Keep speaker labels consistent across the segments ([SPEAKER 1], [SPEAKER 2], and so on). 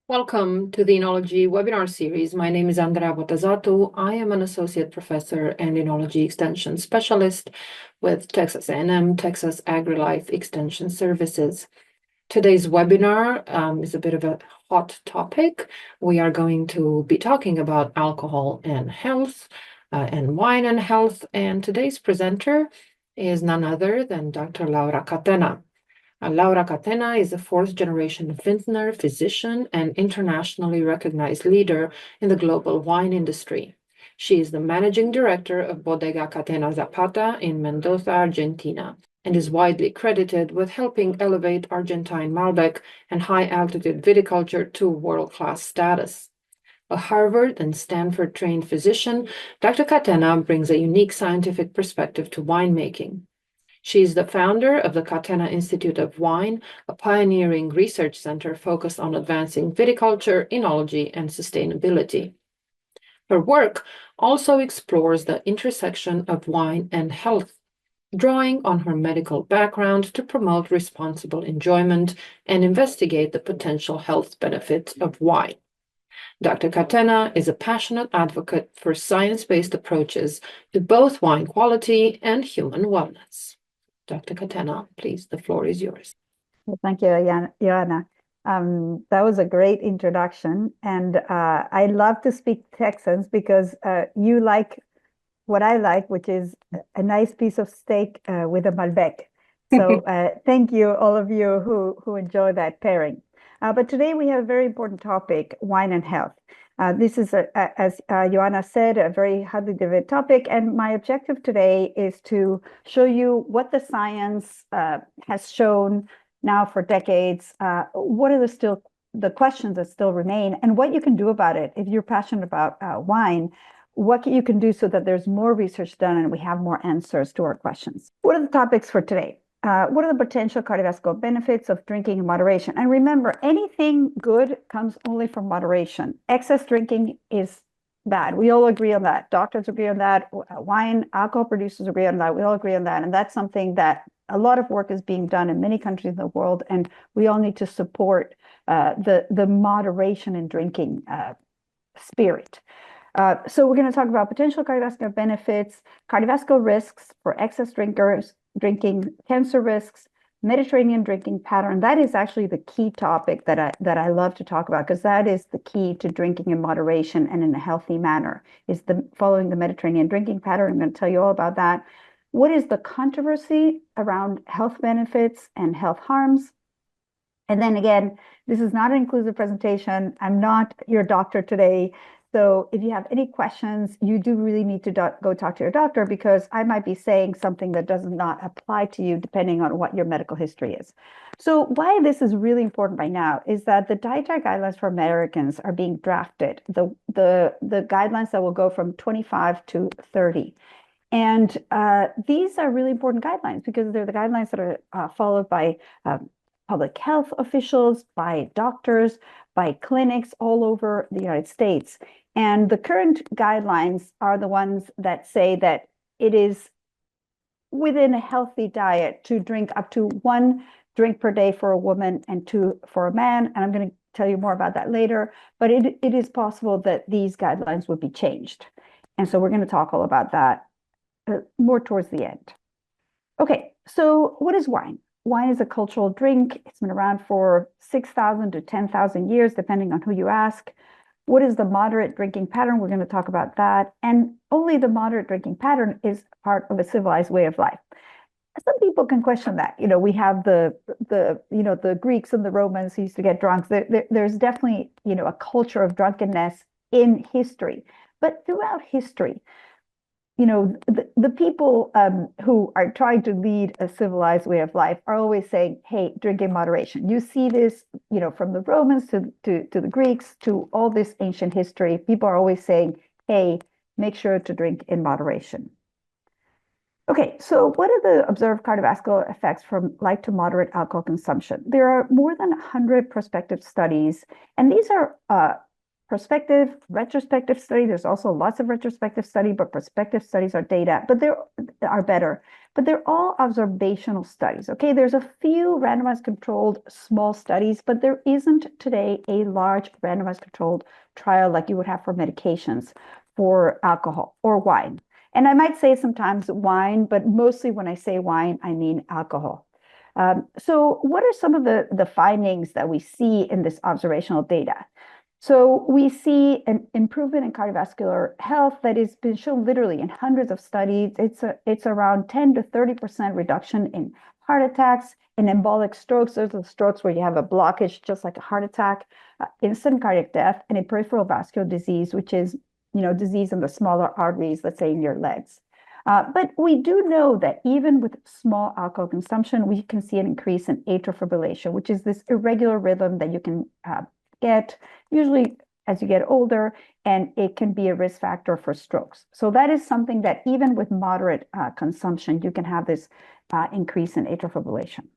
[SPEAKER 1] Welcome to the Enology webinar series. My name is Andrea Bottasato. I am an associate professor and Enology extension specialist with Texas A&M, Texas AgriLife Extension Services. Today's webinar is a bit of a hot topic. We are going to be talking about alcohol and health and wine and health. And today's presenter is none other than Dr. Laura Catena. Laura Catena is a fourth-generation vintner, physician, and internationally recognized leader in the global wine industry. She is the managing director of Bodega Catena Zapata in Mendoza, Argentina, and is widely credited with helping elevate Argentine Malbec and high-altitude viticulture to world-class status. A Harvard and Stanford trained physician, Dr. Catena brings a unique scientific perspective to winemaking. She is the founder of the Catena Institute of Wine, a pioneering research center focused on advancing viticulture, enology, and sustainability. Her work also explores the intersection of wine and health, drawing on her medical background to promote responsible enjoyment and investigate the potential health benefits of wine. Dr. Catena is a passionate advocate for science-based approaches to both wine quality and human wellness. Dr. Catena, please, the floor is yours.
[SPEAKER 2] Well, thank you, Joanna. That was a great introduction. And I love to speak Texans because you like what I like, which is a nice piece of steak with a Malbec. So thank you, all of you who enjoy that pairing. But today we have a very important topic, wine and health. This is, as Joanna said, a very hotly debated topic. And my objective today is to show you what the science has shown now for decades. What are the questions that still remain and what you can do about it. If you're passionate about wine, what you can do so that there's more research done and we have more answers to our questions. What are the topics for today? What are the potential cardiovascular benefits of drinking in moderation? And remember, anything good comes only from moderation. Excess drinking is bad. We all agree on that. Doctors agree on that. Wine, alcohol producers agree on that. We all agree on that. And that's something that a lot of work is being done in many countries in the world. And we all need to support the moderation in drinking spirit. So we're going to talk about potential cardiovascular benefits, cardiovascular risks for excess drinkers, drinking, cancer risks, Mediterranean drinking pattern. That is actually the key topic that I love to talk about because that is the key to drinking in moderation and in a healthy manner, is following the Mediterranean drinking pattern. I'm going to tell you all about that. What is the controversy around health benefits and health harms? And then again, this is not an inclusive presentation. I'm not your doctor today. So if you have any questions, you do really need to go talk to your doctor because I might be saying something that does not apply to you depending on what your medical history is. So why this is really important right now is that the dietary guidelines for Americans are being drafted, the guidelines that will go from 25 to 30. And these are really important guidelines because they're the guidelines that are followed by public health officials, by doctors, by clinics all over the United States. And the current guidelines are the ones that say that it is within a healthy diet to drink up to 1 drink per day for a woman and 2 for a man. And I'm going to tell you more about that later. But it is possible that these guidelines would be changed. And so we're going to talk all about that more towards the end. Okay, so what is wine? Wine is a cultural drink. It's been around for 6,000 to 10,000 years, depending on who you ask. What is the moderate drinking pattern? We're going to talk about that. And only the moderate drinking pattern is part of a civilized way of life. Some people can question that. You know, we have the Greeks and the Romans who used to get drunk. There's definitely, a culture of drunkenness in history. But throughout history, the people who are trying to lead a civilized way of life are always saying, hey, drink in moderation. You see this, from the Romans to the Greeks to all this ancient history. People are always saying, hey, make sure to drink in moderation. Okay, so what are the observed cardiovascular effects from light to moderate alcohol consumption? There are more than 100 prospective studies, and these are prospective, retrospective study. There's also lots of retrospective study, but prospective studies are data, but they are better. But they're all observational studies. Okay, there's a few randomized controlled small studies, but there isn't today a large randomized controlled trial like you would have for medications, for alcohol or wine. And I might say sometimes wine, but mostly when I say wine, I mean alcohol. So what are some of the findings that we see in this observational data? So we see an improvement in cardiovascular health that has been shown literally in hundreds of studies. It's around 10 to 30% reduction in heart attacks, in embolic strokes. Those are the strokes where you have a blockage, just like a heart attack, instant cardiac death, and in peripheral vascular disease, which is, disease in the smaller arteries, let's say in your legs. But we do know that even with small alcohol consumption, we can see an increase in atrial fibrillation, which is this irregular rhythm that you can get usually as you get older, and it can be a risk factor for strokes. So that is something that even with moderate consumption, you can have this increase in atrial fibrillation.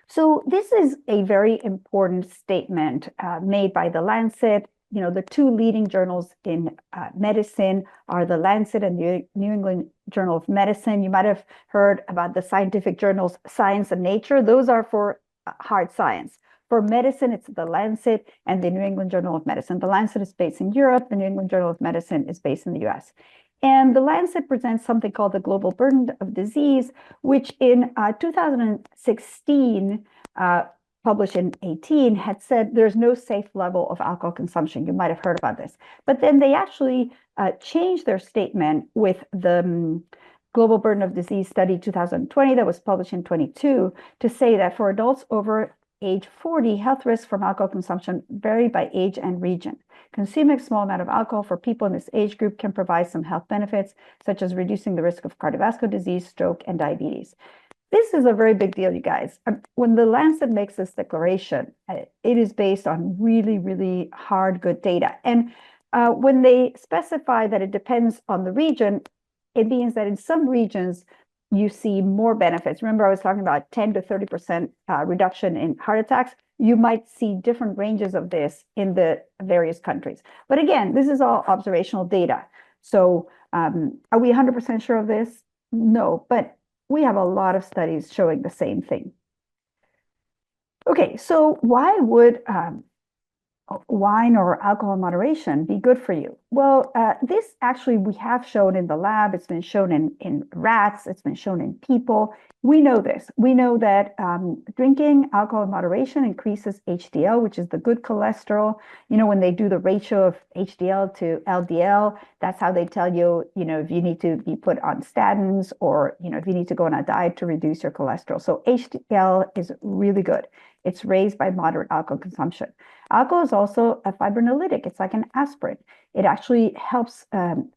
[SPEAKER 2] So this is a very important statement made by the Lancet. The two leading journals in medicine are the Lancet and the New England Journal of Medicine. You might have heard about the scientific journals Science and Nature. Those are for hard science. For medicine, it's the Lancet and the New England Journal of Medicine. The Lancet is based in Europe. The New England Journal of Medicine is based in the US. And the Lancet presents something called the Global Burden of Disease, which in 2016, published in 18, had said there's no safe level of alcohol consumption. You might have heard about this. But then they actually changed their statement with the Global Burden of Disease study 2020 that was published in 22 to say that for adults over age 40, health risks from alcohol consumption vary by age and region. Consuming a small amount of alcohol for people in this age group can provide some health benefits, such as reducing the risk of cardiovascular disease, stroke, and diabetes. This is a very big deal, you guys. When the Lancet makes this declaration, it is based on really, really hard, good data. And when they specify that it depends on the region, it means that in some regions, you see more benefits. Remember, I was talking about 10 to 30% reduction in heart attacks. You might see different ranges of this in the various countries. But again, this is all observational data. So are we 100% sure of this? No, but we have a lot of studies showing the same thing. Okay, so why would wine or alcohol moderation be good for you? Well, this actually we have shown in the lab. It's been shown in rats. It's been shown in people. We know this. We know that drinking alcohol in moderation increases HDL, which is the good cholesterol. When they do the ratio of HDL to LDL, that's how they tell you, if you need to be put on statins or, if you need to go on a diet to reduce your cholesterol. So HDL is really good. It's raised by moderate alcohol consumption. Alcohol is also a fibrinolytic. It's like an aspirin. It actually helps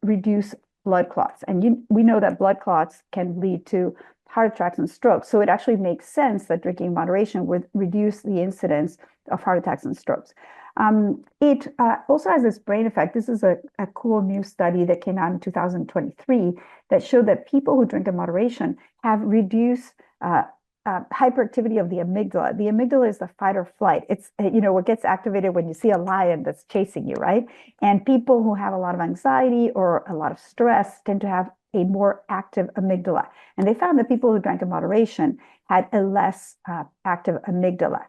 [SPEAKER 2] reduce blood clots. And we know that blood clots can lead to heart attacks and strokes. So it actually makes sense that drinking in moderation would reduce the incidence of heart attacks and strokes. It also has this brain effect. This is a cool new study that came out in 2023 that showed that people who drink in moderation have reduced hyperactivity of the amygdala. The amygdala is the fight or flight. It's, what gets activated when you see a lion that's chasing you, right? And people who have a lot of anxiety or a lot of stress tend to have a more active amygdala. And they found that people who drank in moderation had a less active amygdala.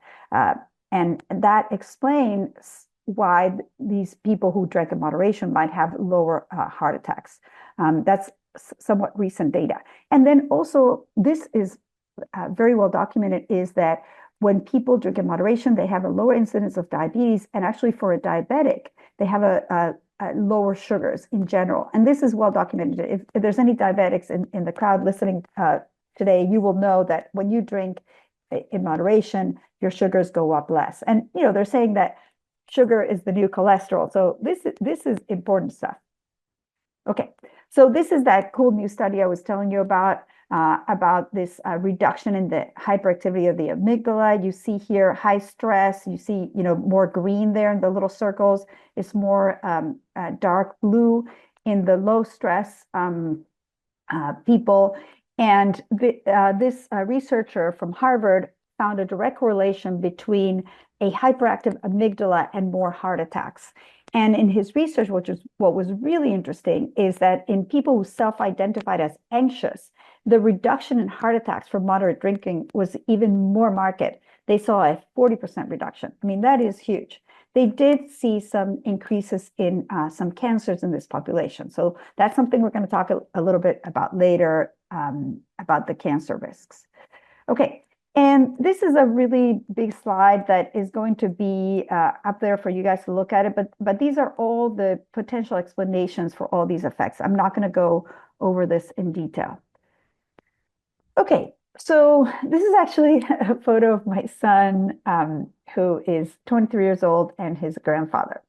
[SPEAKER 2] And that explains why these people who drank in moderation might have lower heart attacks. That's somewhat recent data. And then also, this is very well documented, is that when people drink in moderation, they have a lower incidence of diabetes. And actually for a diabetic, they have a lower sugars in general. And this is well documented. If there's any diabetics in the crowd listening today, you will know that when you drink in moderation, your sugars go up less. And they're saying that sugar is the new cholesterol. So this is important stuff. Okay, so this is that cool new study I was telling you about this reduction in the hyperactivity of the amygdala. You see here high stress. You see, more green there in the little circles. It's more dark blue in the low stress people. And this researcher from Harvard found a direct correlation between a hyperactive amygdala and more heart attacks. And in his research, which is what was really interesting, is that in people who self-identified as anxious, the reduction in heart attacks from moderate drinking was even more marked. They saw a 40% reduction. I mean, that is huge. They did see some increases in some cancers in this population. So that's something we're going to talk a little bit about later, about the cancer risks. Okay, and this is a really big slide that is going to be up there for you guys to look at it, but these are all the potential explanations for all these effects. I'm not going to go over this in detail. Okay, so this is actually a photo of my son, who is 23 years old, and his grandfather.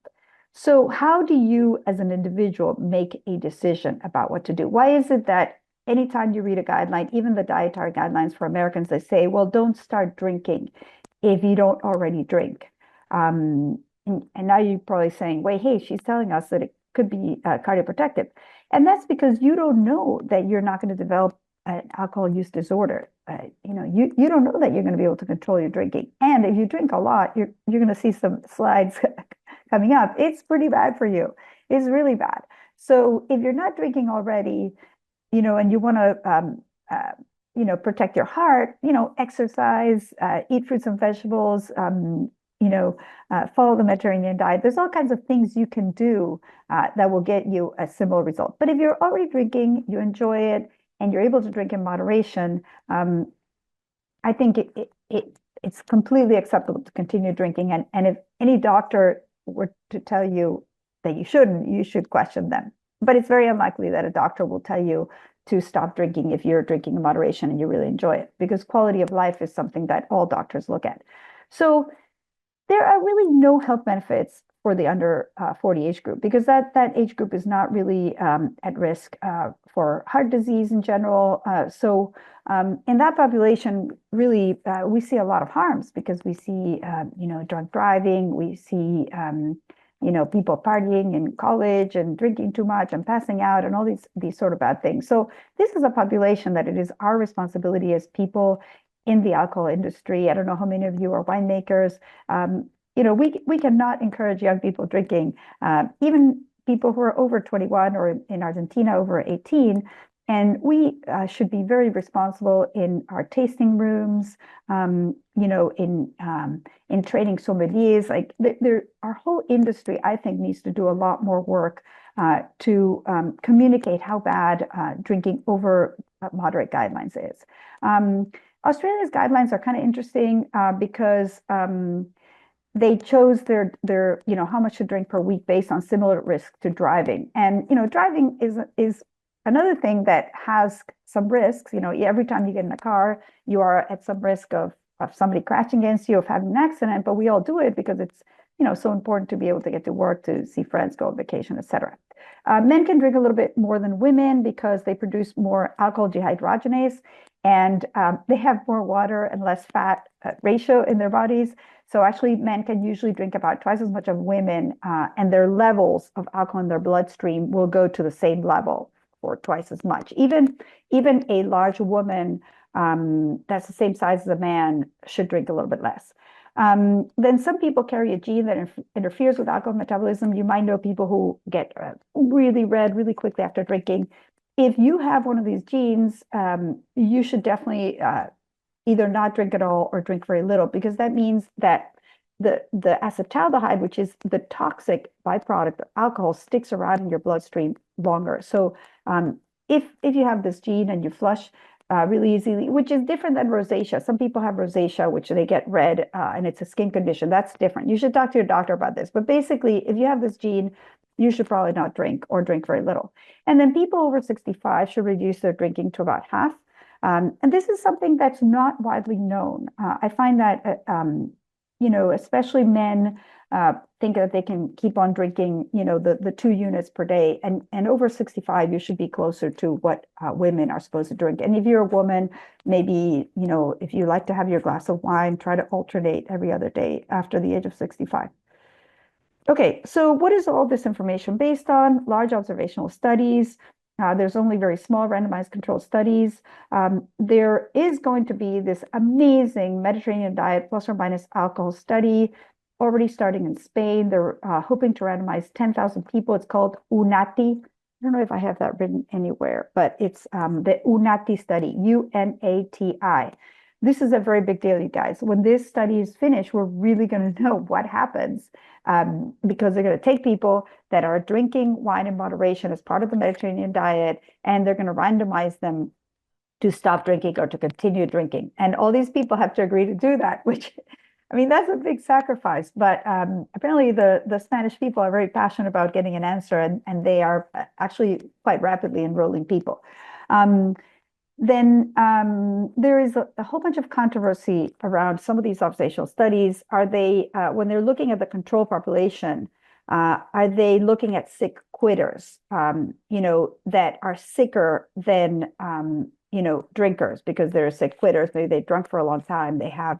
[SPEAKER 2] So how do you, as an individual, make a decision about what to do? Why is it that anytime you read a guideline, even the dietary guidelines for Americans, they say, well, don't start drinking if you don't already drink? And now you're probably saying, wait, hey, she's telling us that it could be cardioprotective. And that's because you don't know that you're not going to develop an alcohol use disorder. You don't know that you're going to be able to control your drinking. And if you drink a lot, you're going to see some slides coming up. It's pretty bad for you. It's really bad. So if you're not drinking already, and you want to, protect your heart, exercise, eat fruits and vegetables, follow the Mediterranean diet. There's all kinds of things you can do that will get you a similar result. But if you're already drinking, you enjoy it, and you're able to drink in moderation, I think it's completely acceptable to continue drinking. And if any doctor were to tell you that you shouldn't, you should question them. But it's very unlikely that a doctor will tell you to stop drinking if you're drinking in moderation and you really enjoy it, because quality of life is something that all doctors look at. So there are really no health benefits for the under 40 age group, because that age group is not really at risk for heart disease in general. So in that population, really, we see a lot of harms, because we see, drunk driving, we see, people partying in college and drinking too much and passing out and all these sort of bad things. So this is a population that it is our responsibility as people in the alcohol industry. I don't know how many of you are winemakers. We cannot encourage young people drinking, even people who are over 21, or in Argentina over 18. And we should be very responsible in our tasting rooms, in training sommeliers. Like our whole industry, I think, needs to do a lot more work to communicate how bad drinking over moderate guidelines is. Australia's guidelines are kind of interesting because they chose their how much to drink per week based on similar risk to driving. And driving is another thing that has some risks. Every time you get in a car, you are at some risk of somebody crashing against you, of having an accident, but we all do it because it's so important to be able to get to work, to see friends, go on vacation, etc. Men can drink a little bit more than women because they produce more alcohol dehydrogenase, and they have more water and less fat ratio in their bodies. So actually, men can usually drink about twice as much of women, and their levels of alcohol in their bloodstream will go to the same level, or twice as much. Even a large woman that's the same size as a man should drink a little bit less. Then some people carry a gene that interferes with alcohol metabolism. You might know people who get really red really quickly after drinking. If you have one of these genes, you should definitely either not drink at all or drink very little, because that means that the acetaldehyde, which is the toxic byproduct of alcohol, sticks around in your bloodstream longer. So if you have this gene and you flush really easily, which is different than rosacea. Some people have rosacea, which they get red, and it's a skin condition. That's different. You should talk to your doctor about this. But basically, if you have this gene, you should probably not drink, or drink very little. And then people over 65 should reduce their drinking to about half. And this is something that's not widely known. I find that, especially men think that they can keep on drinking, the 2 units per day. And over 65, you should be closer to what women are supposed to drink. And if you're a woman, maybe, if you like to have your glass of wine, try to alternate every other day after the age of 65. Okay, so what is all this information based on? Large observational studies. There's only very small randomized controlled studies. There is going to be this amazing Mediterranean diet plus or minus alcohol study already starting in Spain. They're hoping to randomize 10,000 people. It's called UNATI. I don't know if I have that written anywhere, but it's the UNATI study, UNATI. This is a very big deal, you guys. When this study is finished, we're really going to know what happens because they're going to take people that are drinking wine in moderation as part of the Mediterranean diet, and they're going to randomize them to stop drinking or to continue drinking. And all these people have to agree to do that, which, I mean, that's a big sacrifice. But apparently the Spanish people are very passionate about getting an answer, and they are actually quite rapidly enrolling people. Then there is a whole bunch of controversy around some of these observational studies. Are they, when they're looking at the control population, are they looking at sick quitters, that are sicker than, drinkers because they're sick quitters? Maybe they drunk for a long time. They have,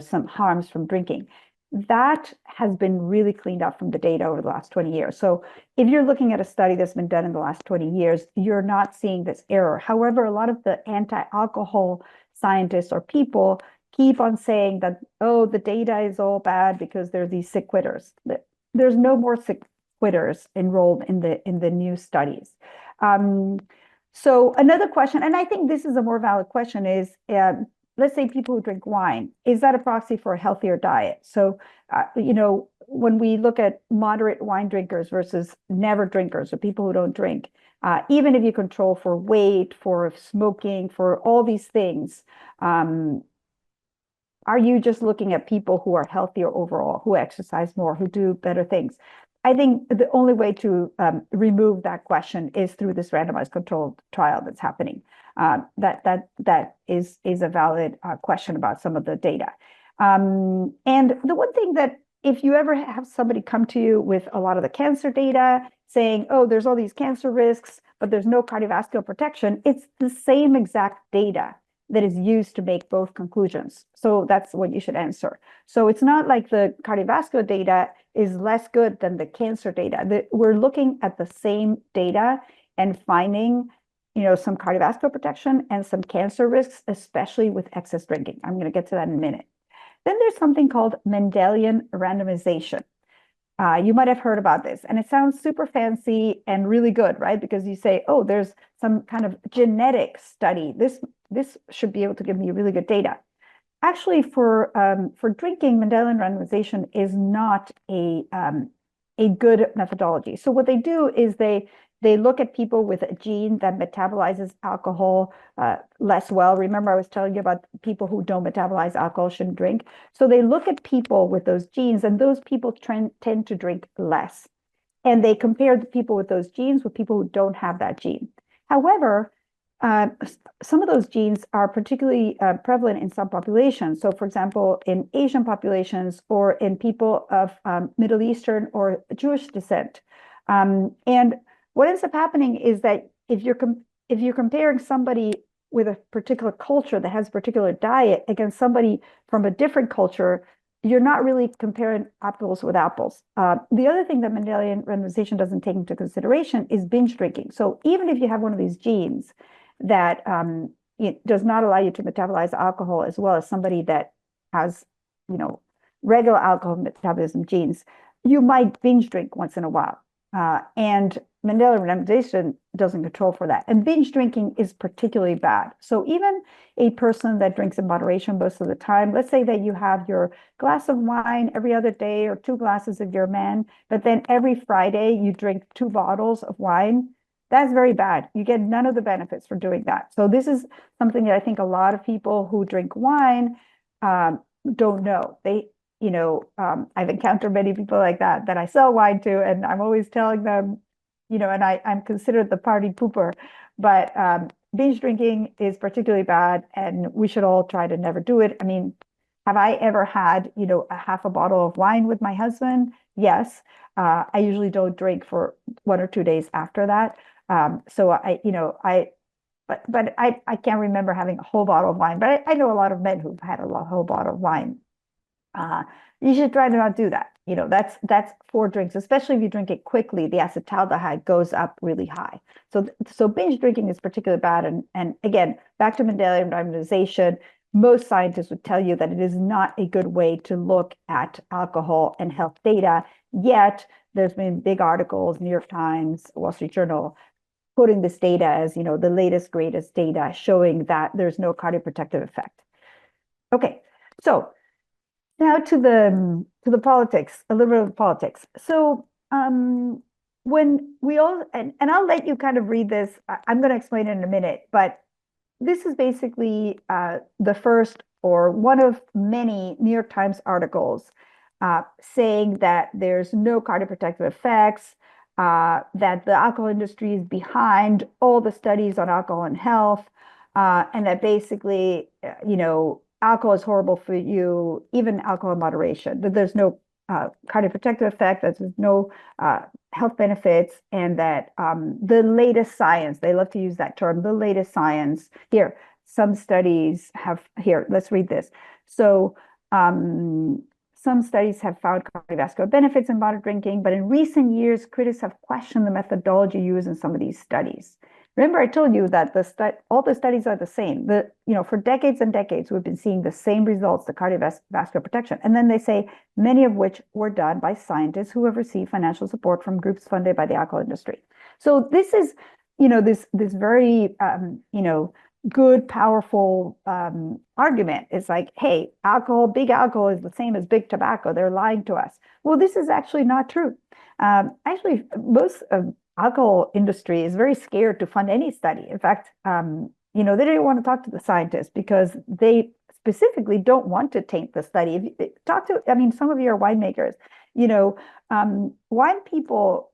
[SPEAKER 2] some harms from drinking. That has been really cleaned up from the data over the last 20 years. So if you're looking at a study that's been done in the last 20 years, you're not seeing this error. However, a lot of the anti-alcohol scientists or people keep on saying that, oh, the data is all bad because there are these sick quitters. There's no more sick quitters enrolled in the new studies. So another question, and I think this is a more valid question, is let's say people who drink wine, is that a proxy for a healthier diet? So, when we look at moderate wine drinkers versus never drinkers or people who don't drink, even if you control for weight, for smoking, for all these things, are you just looking at people who are healthier overall, who exercise more, who do better things? I think the only way to remove that question is through this randomized controlled trial that's happening. That is a valid question about some of the data. And the one thing that if you ever have somebody come to you with a lot of the cancer data saying, oh, there's all these cancer risks, but there's no cardiovascular protection, it's the same exact data that is used to make both conclusions. So that's what you should answer. So it's not like the cardiovascular data is less good than the cancer data. We're looking at the same data and finding, some cardiovascular protection and some cancer risks, especially with excess drinking. I'm going to get to that in a minute. Then there's something called Mendelian randomization. You might have heard about this, and it sounds super fancy and really good, right? Because you say, oh, there's some kind of genetic study. This should be able to give me really good data. Actually, for drinking, Mendelian randomization is not a good methodology. So what they do is they look at people with a gene that metabolizes alcohol less well. Remember, I was telling you about people who don't metabolize alcohol shouldn't drink. So they look at people with those genes, and those people tend to drink less. And they compare the people with those genes with people who don't have that gene. However, some of those genes are particularly prevalent in some populations. So, for example, in Asian populations or in people of Middle Eastern or Jewish descent. And what ends up happening is that if you're comparing somebody with a particular culture that has a particular diet against somebody from a different culture, you're not really comparing apples with apples. The other thing that Mendelian randomization doesn't take into consideration is binge drinking. So even if you have one of these genes that it does not allow you to metabolize alcohol as well as somebody that has, regular alcohol metabolism genes, you might binge drink once in a while. And Mendelian randomization doesn't control for that. And binge drinking is particularly bad. So even a person that drinks in moderation most of the time, let's say that you have your glass of wine every other day or 2 glasses if you're a man, but then every Friday you drink 2 bottles of wine, that's very bad. You get none of the benefits for doing that. So this is something that I think a lot of people who drink wine don't know. I've encountered many people like that I sell wine to, and I'm always telling them, and I'm considered the party pooper, but binge drinking is particularly bad, and we should all try to never do it. I mean, have I ever had, a half a bottle of wine with my husband? Yes. I usually don't drink for 1 or 2 days after that. So but I can't remember having a whole bottle of wine, but I know a lot of men who've had whole bottle of wine. You should try to not do that. that's 4 drinks, especially if you drink it quickly, the acetaldehyde goes up really high. So binge drinking is particularly bad. And again, back to Mendelian randomization, most scientists would tell you that it is not a good way to look at alcohol and health data. Yet there's been big articles, New York Times, Wall Street Journal, quoting this data as, the latest, greatest data showing that there's no cardioprotective effect. Okay, so now to the politics, a little bit of politics. So when we all, and I'll let you kind of read this, I'm going to explain it in a minute, but this is basically the first or one of many New York Times articles saying that there's no cardioprotective effects, that the alcohol industry is behind all the studies on alcohol and health, and that basically, alcohol is horrible for you, even alcohol in moderation, that there's no cardioprotective effect, that there's no health benefits, and that the latest science, they love to use that term, the latest science. Here, some studies have, here, let's read this. So some studies have found cardiovascular benefits in moderate drinking, but in recent years, critics have questioned the methodology used in some of these studies. Remember, I told you that all the studies are the same. For decades and decades, we've been seeing the same results, the cardiovascular protection. And then they say many of which were done by scientists who have received financial support from groups funded by the alcohol industry. So this is, this very, good, powerful argument. It's like, hey, big alcohol is the same as big tobacco. They're lying to us. Well, this is actually not true. Actually, most of alcohol industry is very scared to fund any study. In fact, they don't want to talk to the scientists because they specifically don't want to taint the study. If you talk to, some of you are winemakers, wine people,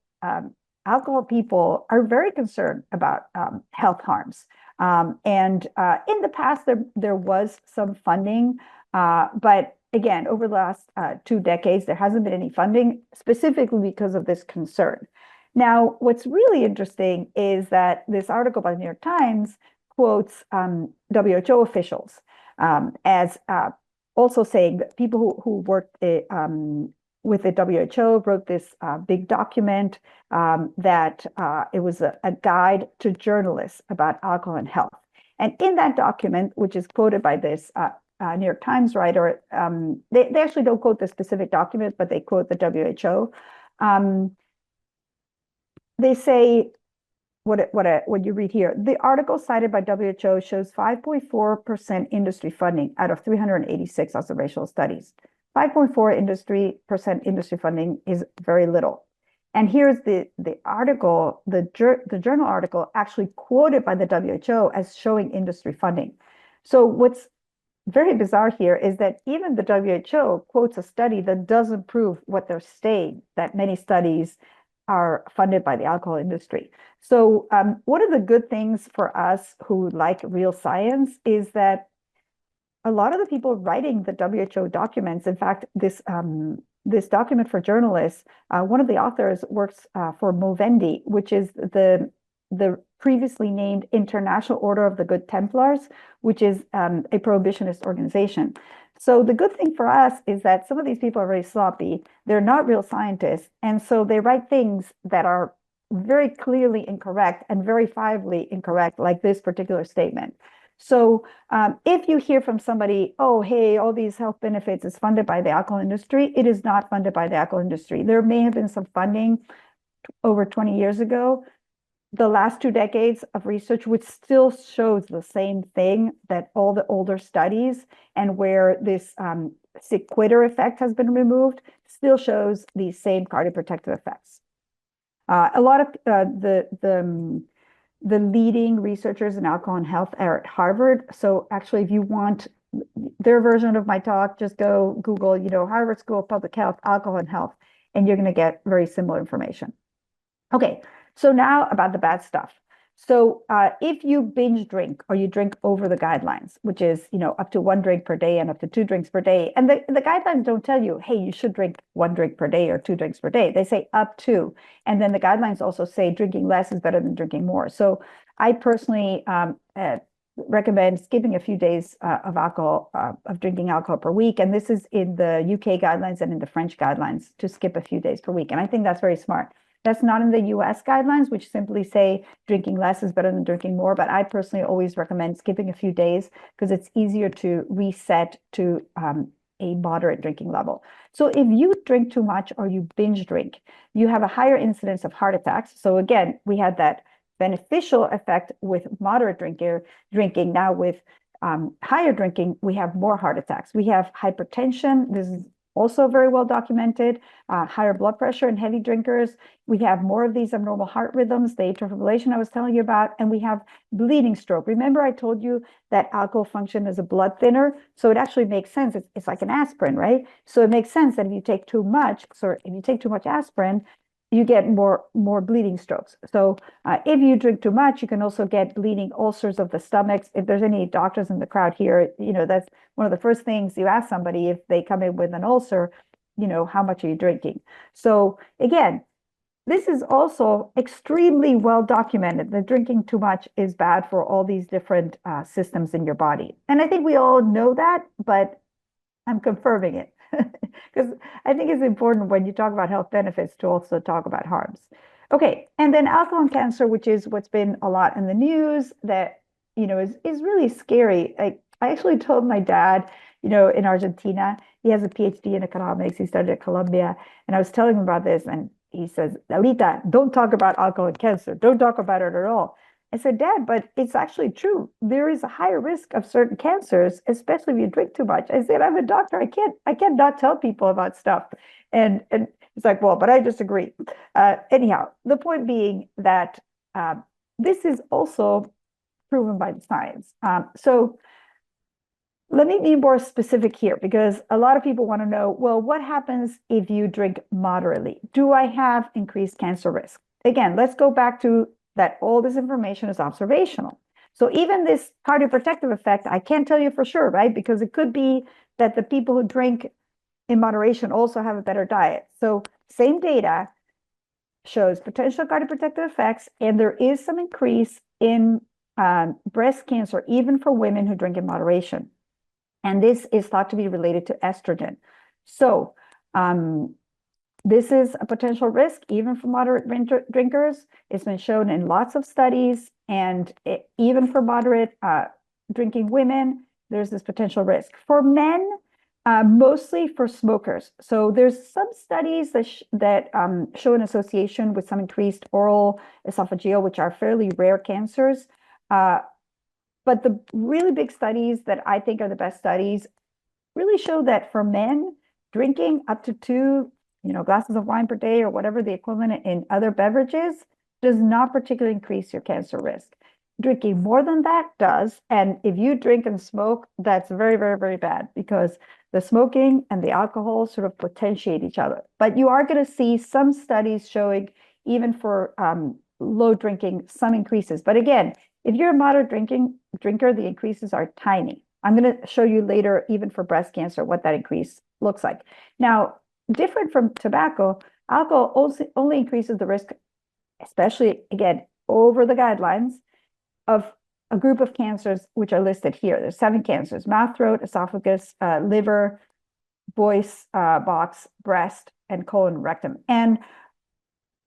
[SPEAKER 2] alcohol people are very concerned about health harms. And in the past, there was some funding, but again, over the last 2 decades, there hasn't been any funding specifically because of this concern. Now, what's really interesting is that this article by the New York Times quotes WHO officials as also saying that people who worked with the WHO wrote this big document that it was a guide to journalists about alcohol and health. And in that document, which is quoted by this New York Times writer, they actually don't quote the specific document, but they quote the WHO. They say, what you read here, the article cited by WHO shows 5.4% industry funding out of 386 observational studies. 5.4% industry funding is very little. And here's the article, the journal article actually quoted by the WHO as showing industry funding. So what's very bizarre here is that even the WHO quotes a study that doesn't prove what they're saying, that many studies are funded by the alcohol industry. So one of the good things for us who like real science is that a lot of the people writing the WHO documents, in fact, this document for journalists, one of the authors works for Movendi, which is the previously named International Order of the Good Templars, which is a prohibitionist organization. So the good thing for us is that some of these people are very sloppy. They're not real scientists. And so they write things that are very clearly incorrect and verifiably incorrect, like this particular statement. So if you hear from somebody, oh, hey, all these health benefits is funded by the alcohol industry, it is not funded by the alcohol industry. There may have been some funding over 20 years ago. The last 2 decades of research, which still shows the same thing, that all the older studies and where this sick quitter effect has been removed, still shows these same cardioprotective effects. A lot of the leading researchers in alcohol and health are at Harvard. So actually, if you want their version of my talk, just go Google, Harvard School of Public Health, alcohol and health, and you're going to get very similar information. Okay. So now about the bad stuff. So if you binge drink or you drink over the guidelines, which is, up to 1 drink per day and up to 2 drinks per day. And the guidelines don't tell you, hey, you should drink 1 drink per day or 2 drinks per day. They say up to. And then the guidelines also say drinking less is better than drinking more. So I personally recommend skipping a few days of alcohol, of drinking alcohol per week. And this is in the UK guidelines and in the French guidelines to skip a few days per week. And I think that's very smart. That's not in the US guidelines, which simply say drinking less is better than drinking more. But I personally always recommend skipping a few days because it's easier to reset to a moderate drinking level. So if you drink too much or you binge drink, you have a higher incidence of heart attacks. So again, we had that beneficial effect with moderate drinking. Now with higher drinking, we have more heart attacks. We have hypertension. This is also very well documented. Higher blood pressure in heavy drinkers. We have more of these abnormal heart rhythms, the atrial fibrillation I was telling you about, and we have bleeding stroke. Remember I told you that alcohol functions as a blood thinner? So it actually makes sense. It's like an aspirin, right? So it makes sense that if you take too much, aspirin, you get more bleeding strokes. So if you drink too much, you can also get bleeding ulcers of the stomachs. If there's any doctors in the crowd here, that's one of the first things you ask somebody if they come in with an ulcer, how much are you drinking? So again, this is also extremely well documented that drinking too much is bad for all these different systems in your body. And I think we all know that, but I'm confirming it because I think it's important when you talk about health benefits to also talk about harms. Okay, and then alcohol and cancer, which is what's been a lot in the news that, is really scary. I actually told my dad, in Argentina, he has a PhD in economics. He studied at Columbia. And I was telling him about this. And he says, Alita, don't talk about alcohol and cancer. Don't talk about it at all. I said, Dad, but it's actually true. There is a higher risk of certain cancers, especially if you drink too much. I said, I'm a doctor. I can't not tell people about stuff. And it's like, well, but I disagree. Anyhow, the point being that this is also proven by the science. So let me be more specific here because a lot of people want to know, well, what happens if you drink moderately? Do I have increased cancer risk? Again, let's go back to that all this information is observational. So even this cardioprotective effect, I can't tell you for sure, right? Because it could be that the people who drink in moderation also have a better diet. So same data shows potential cardioprotective effects, and there is some increase in breast cancer, even for women who drink in moderation. And this is thought to be related to estrogen. So this is a potential risk, even for moderate drinkers. It's been shown in lots of studies, and even for moderate drinking women, there's this potential risk. For men, mostly for smokers. So there's some studies that show an association with some increased oral esophageal, which are fairly rare cancers. But the really big studies that I think are the best studies really show that for men, drinking up to 2 glasses of wine per day or whatever the equivalent in other beverages does not particularly increase your cancer risk. Drinking more than that does. And if you drink and smoke, that's very, very, very bad because the smoking and the alcohol sort of potentiate each other. But you are going to see some studies showing even for low drinking, some increases. But again, if you're a moderate drinker, the increases are tiny. I'm going to show you later, even for breast cancer, what that increase looks like. Now, different from tobacco, alcohol only increases the risk, especially, again, over the guidelines, of a group of cancers which are listed here. There's 7 cancers: mouth, throat, esophagus, liver, voice box, breast, and colon, rectum. And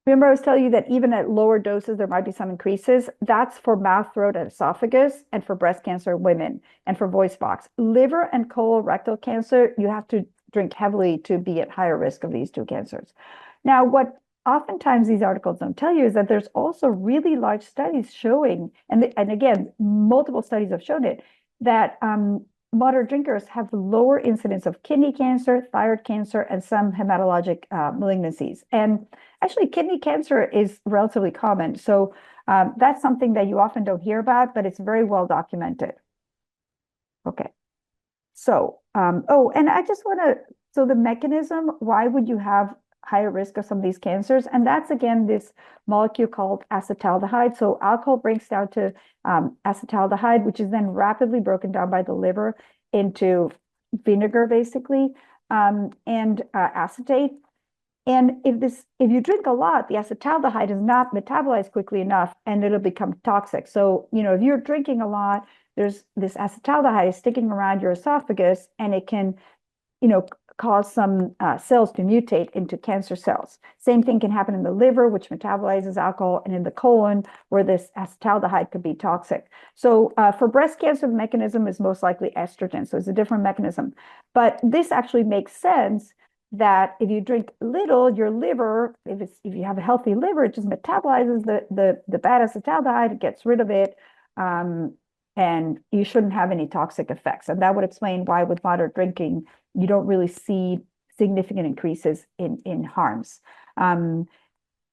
[SPEAKER 2] remember, I was telling you that even at lower doses, there might be some increases. That's for mouth, throat, and esophagus, and for breast cancer women, and for voice box. Liver and colorectal cancer, you have to drink heavily to be at higher risk of these 2 cancers. Now, what oftentimes these articles don't tell you is that there's also really large studies showing, and again, multiple studies have shown it, that moderate drinkers have lower incidence of kidney cancer, thyroid cancer, and some hematologic malignancies. And actually, kidney cancer is relatively common. So that's something that you often don't hear about, but it's very well documented. Okay. So, and I just want to, so the mechanism, why would you have higher risk of some of these cancers? And that's, again, this molecule called acetaldehyde. So alcohol breaks down to acetaldehyde, which is then rapidly broken down by the liver into vinegar, basically, and acetate. And if you drink a lot, the acetaldehyde is not metabolized quickly enough, and it'll become toxic. So, if you're drinking a lot, there's this acetaldehyde sticking around your esophagus, and it can, cause some cells to mutate into cancer cells. Same thing can happen in the liver, which metabolizes alcohol, and in the colon, where this acetaldehyde could be toxic. So for breast cancer, the mechanism is most likely estrogen. So it's a different mechanism. But this actually makes sense that if you drink little, your liver, if you have a healthy liver, it just metabolizes the bad acetaldehyde, it gets rid of it, and you shouldn't have any toxic effects. And that would explain why with moderate drinking, you don't really see significant increases in harms.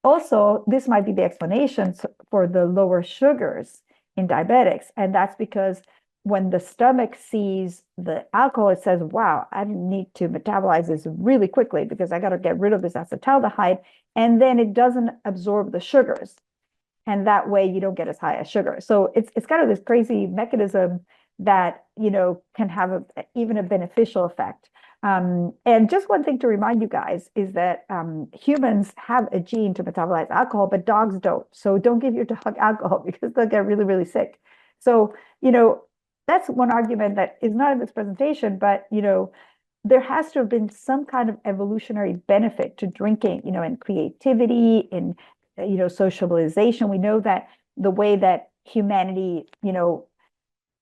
[SPEAKER 2] Also, this might be the explanation for the lower sugars in diabetics. And that's because when the stomach sees the alcohol, it says, wow, I need to metabolize this really quickly because I got to get rid of this acetaldehyde. And then it doesn't absorb the sugars. And that way you don't get as high as sugar. So it's kind of this crazy mechanism that, can have even a beneficial effect. And just one thing to remind you guys is that humans have a gene to metabolize alcohol, but dogs don't. So don't give your dog alcohol because they'll get really, really sick. So, that's one argument that is not in this presentation, but, there has to have been some kind of evolutionary benefit to drinking, in creativity, in, socialization. We know that the way that humanity,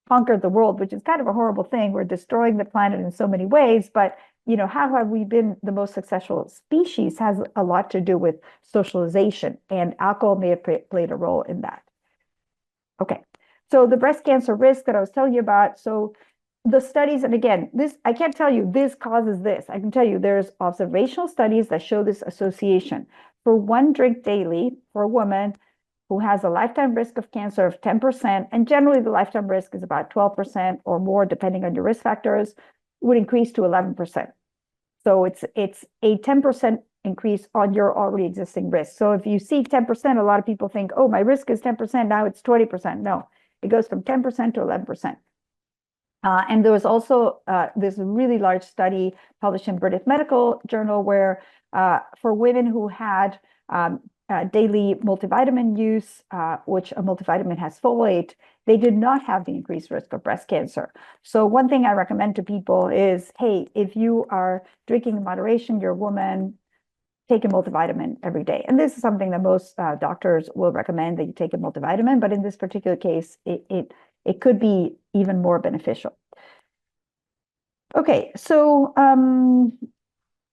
[SPEAKER 2] conquered the world, which is kind of a horrible thing. We're destroying the planet in so many ways, but how have we been the most successful species has a lot to do with socialization, and alcohol may have played a role in that. Okay, so the breast cancer risk that I was telling you about. So the studies, and again, this, I can't tell you this causes this. I can tell you there's observational studies that show this association. For one drink daily for a woman who has a lifetime risk of cancer of 10%, and generally the lifetime risk is about 12% or more, depending on your risk factors, would increase to 11%. So it's a 10% increase on your already existing risk. So if you see 10%, a lot of people think, oh, my risk is 10%, now it's 20%. No, it goes from 10% to 11%. And there was also this really large study published in British Medical Journal where for women who had daily multivitamin use, which a multivitamin has folate, they did not have the increased risk of breast cancer. So one thing I recommend to people is, hey, if you are drinking in moderation, you're a woman, take a multivitamin every day. And this is something that most doctors will recommend, that you take a multivitamin, but in this particular case, it could be even more beneficial. Okay, so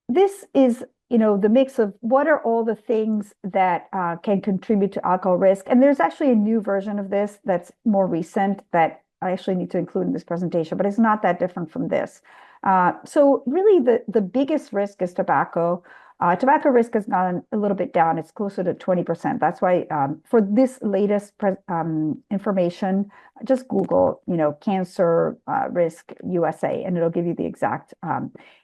[SPEAKER 2] this is the mix of what are all the things that can contribute to alcohol risk. And there's actually a new version of this that's more recent that I actually need to include in this presentation, but it's not that different from this. So really the biggest risk is tobacco. Tobacco risk has gone a little bit down. It's closer to 20%. That's why for this latest information, just Google, cancer risk USA, and it'll give you the exact.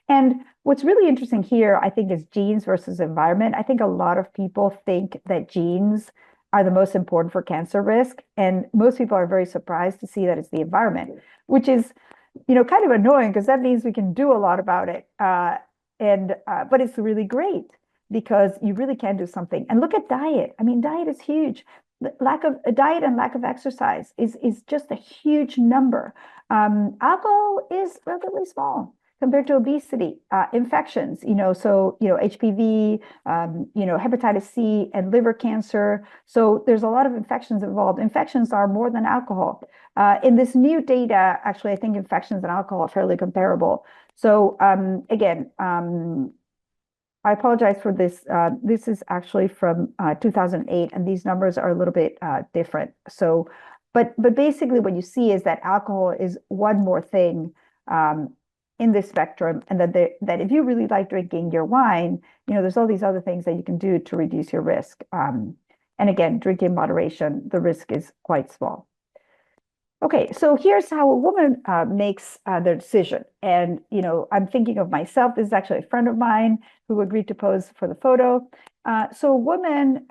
[SPEAKER 2] And what's really interesting here, I think, is genes versus environment. I think a lot of people think that genes are the most important for cancer risk. And most people are very surprised to see that it's the environment, which is, kind of annoying because that means we can do a lot about it. But it's really great because you really can do something. And look at diet. I mean, diet is huge. The lack of a diet and lack of exercise is just a huge number. Alcohol is relatively small compared to obesity, infections, HPV, hepatitis C and liver cancer. So there's a lot of infections involved. Infections are more than alcohol. In this new data, actually, I think infections and alcohol are fairly comparable. So again, I apologize for this. This is actually from 2008, and these numbers are a little bit different. So, but basically what you see is that alcohol is one more thing in this spectrum, and that if you really like drinking your wine, there's all these other things that you can do to reduce your risk. And again, drink in moderation, the risk is quite small. Okay, so here's how a woman makes their decision. And, I'm thinking of myself. This is actually a friend of mine who agreed to pose for the photo. So a woman,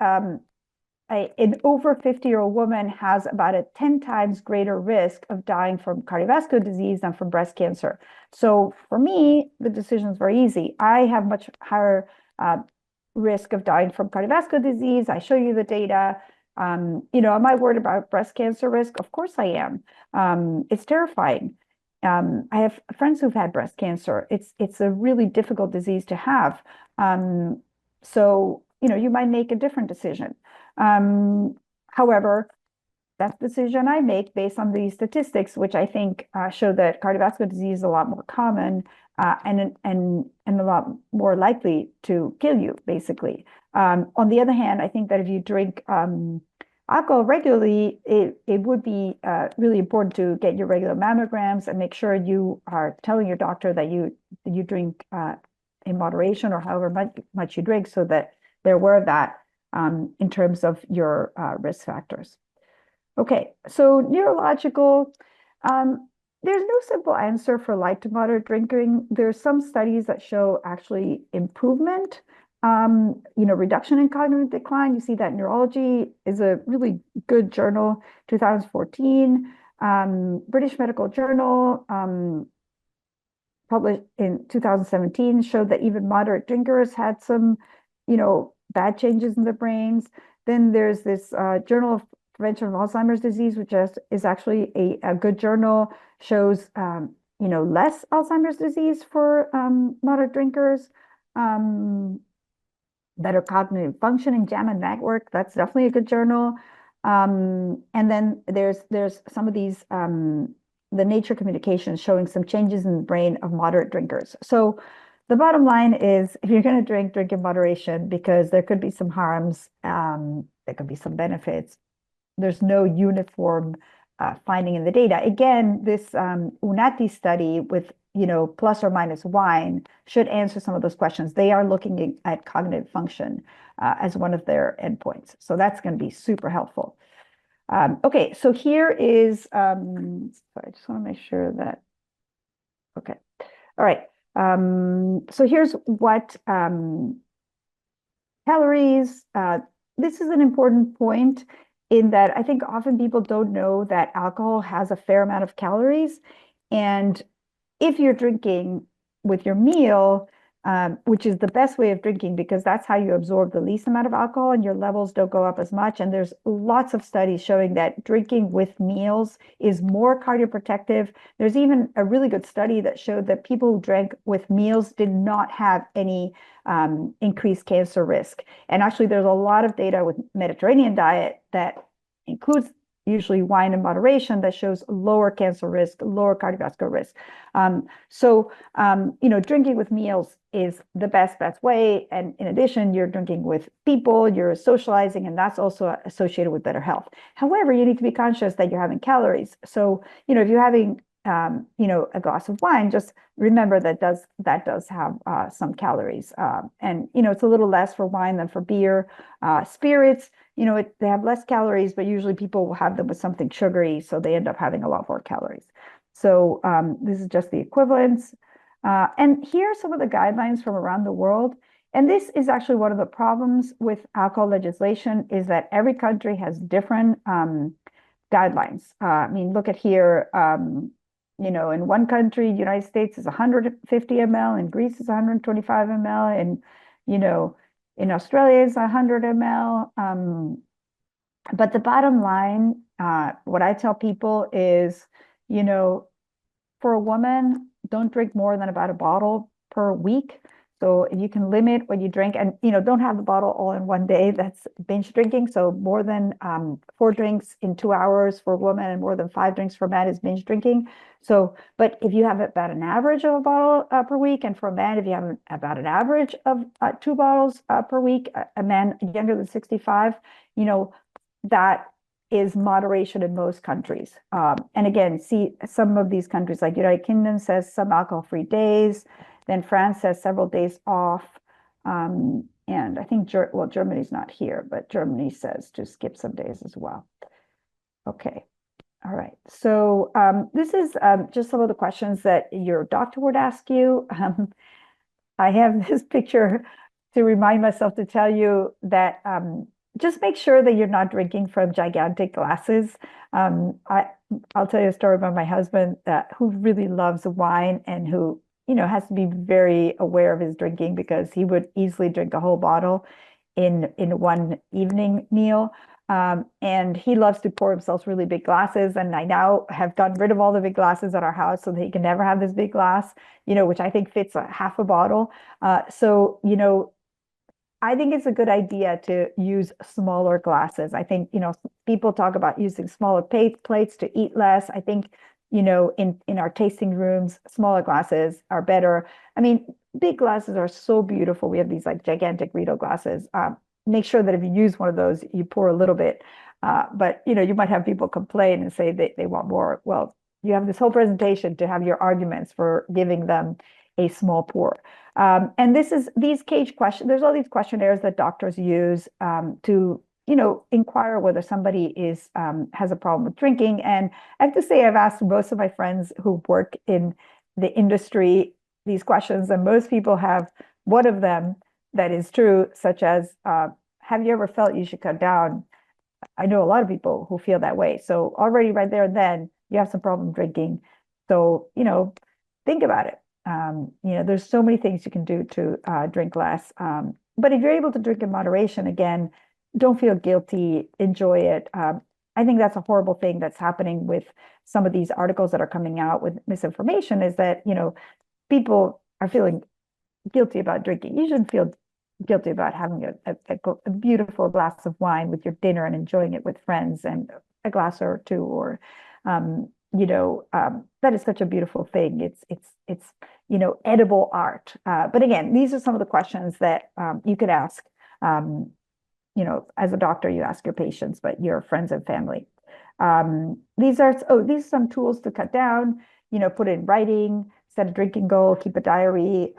[SPEAKER 2] an over 50-year-old woman has about a 10 times greater risk of dying from cardiovascular disease than from breast cancer. So for me, the decision is very easy. I have much higher risk of dying from cardiovascular disease. I show you the data. Am I worried about breast cancer risk? Of course I am. It's terrifying. I have friends who've had breast cancer. It's a really difficult disease to have. So, you might make a different decision. However, that's the decision I make based on these statistics, which I think show that cardiovascular disease is a lot more common and a lot more likely to kill you, basically. On the other hand, I think that if you drink alcohol regularly, it would be really important to get your regular mammograms and make sure you are telling your doctor that you drink in moderation or however much you drink, so that they're aware of that in terms of your risk factors. Okay, so neurological, there's no simple answer for light to moderate drinking. There's some studies that show actually improvement, reduction in cognitive decline. You see that Neurology is a really good journal, 2014. British Medical Journal, published in 2017, showed that even moderate drinkers had some, bad changes in the brains. Then there's this Journal of Prevention of Alzheimer's Disease, which is actually a good journal, shows less Alzheimer's disease for moderate drinkers, better cognitive function in JAMA Network. That's definitely a good journal. And then there's some of these the Nature communications showing some changes in the brain of moderate drinkers. So the bottom line is, if you're going to drink in moderation, because there could be some harms, there could be some benefits. There's no uniform finding in the data. Again, this Unati study with plus or minus wine should answer some of those questions. They are looking at cognitive function as one of their endpoints. So that's going to be super helpful. Okay, so here is, sorry, I just want to make sure that, okay. All right, so here's what calories, this is an important point in that I think often people don't know that alcohol has a fair amount of calories. And if you're drinking with your meal, which is the best way of drinking because that's how you absorb the least amount of alcohol and your levels don't go up as much. And there's lots of studies showing that drinking with meals is more cardioprotective. There's even a really good study that showed that people who drank with meals did not have any increased cancer risk. And actually, there's a lot of data with Mediterranean diet that includes usually wine in moderation that shows lower cancer risk, lower cardiovascular risk. Drinking with meals is the best way. And in addition, you're drinking with people, you're socializing, and that's also associated with better health. However, you need to be conscious that you're having calories. So, if you're having a glass of wine, just remember that does have some calories. And it's a little less for wine than for beer. Spirits, they have less calories, but usually people will have them with something sugary, so they end up having a lot more calories. So this is just the equivalence. And here are some of the guidelines from around the world. And this is actually one of the problems with alcohol legislation, is that every country has different guidelines. Look at here. In one country, United States is 150 ml, in Greece is 125 ml, and in Australia is 100 ml. But the bottom line, what I tell people is, for a woman, don't drink more than about a bottle per week. So if you can limit what you drink, and don't have the bottle all in one day, that's binge drinking. So more than 4 drinks in 2 hours for a woman and more than 5 drinks for a man is binge drinking. So, but if you have about an average of a bottle per week, and for a man, if you have about an average of 2 bottles per week, a man younger than 65, that is moderation in most countries. And again, see some of these countries like United Kingdom says some alcohol-free days. Then France says several days off. And I think, Germany's not here, but Germany says to skip some days as well. Okay. All right. So this is just some of the questions that your doctor would ask you. I have this picture to remind myself to tell you that just make sure that you're not drinking from gigantic glasses. I'll tell you a story about my husband who really loves wine and who has to be very aware of his drinking because he would easily drink a whole bottle in one evening meal. And he loves to pour himself really big glasses. And I now have gotten rid of all the big glasses at our house so that he can never have this big glass, which I think fits a half a bottle. So, I think it's a good idea to use smaller glasses. I think, people talk about using smaller plates to eat less. I think, in our tasting rooms, smaller glasses are better. I mean, big glasses are so beautiful. We have these like gigantic Riedel glasses. Make sure that if you use one of those, you pour a little bit. But, you might have people complain and say they want more. Well, you have this whole presentation to have your arguments for giving them a small pour. And these cage questions, there's all these questionnaires that doctors use to, inquire whether somebody has a problem with drinking. And I have to say, I've asked most of my friends who work in the industry these questions, and most people have one of them that is true, such as, have you ever felt you should cut down? I know a lot of people who feel that way. So already right there and then you have some problem drinking. So, think about it. There's so many things you can do to drink less. But if you're able to drink in moderation, again, don't feel guilty, enjoy it. I think that's a horrible thing that's happening with some of these articles that are coming out with misinformation is that, people are feeling guilty about drinking. You shouldn't feel guilty about having a beautiful glass of wine with your dinner and enjoying it with friends and a glass or two, or that is such a beautiful thing. It's edible art. But again, these are some of the questions that you could ask. As a doctor, you ask your patients, but your friends and family. These are some tools to cut down. Put it in writing, set a drinking goal, keep a diary.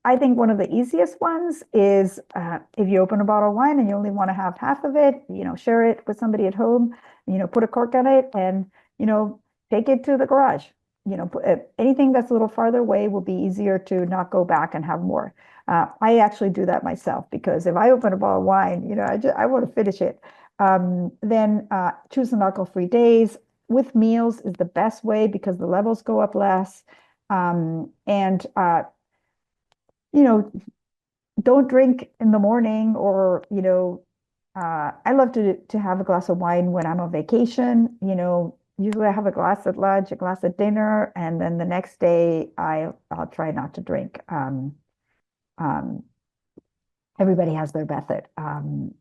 [SPEAKER 2] I think one of the easiest ones is if you open a bottle of wine and you only want to have half of it, share it with somebody at home, put a cork on it and, take it to the garage. Anything that's a little farther away will be easier to not go back and have more. I actually do that myself because if I open a bottle of wine, I want to finish it. Then choose some alcohol-free days. With meals is the best way because the levels go up less. Don't drink in the morning or, I love to have a glass of wine when I'm on vacation. Usually I have a glass at lunch, a glass at dinner, and then the next day I'll try not to drink. Everybody has their method.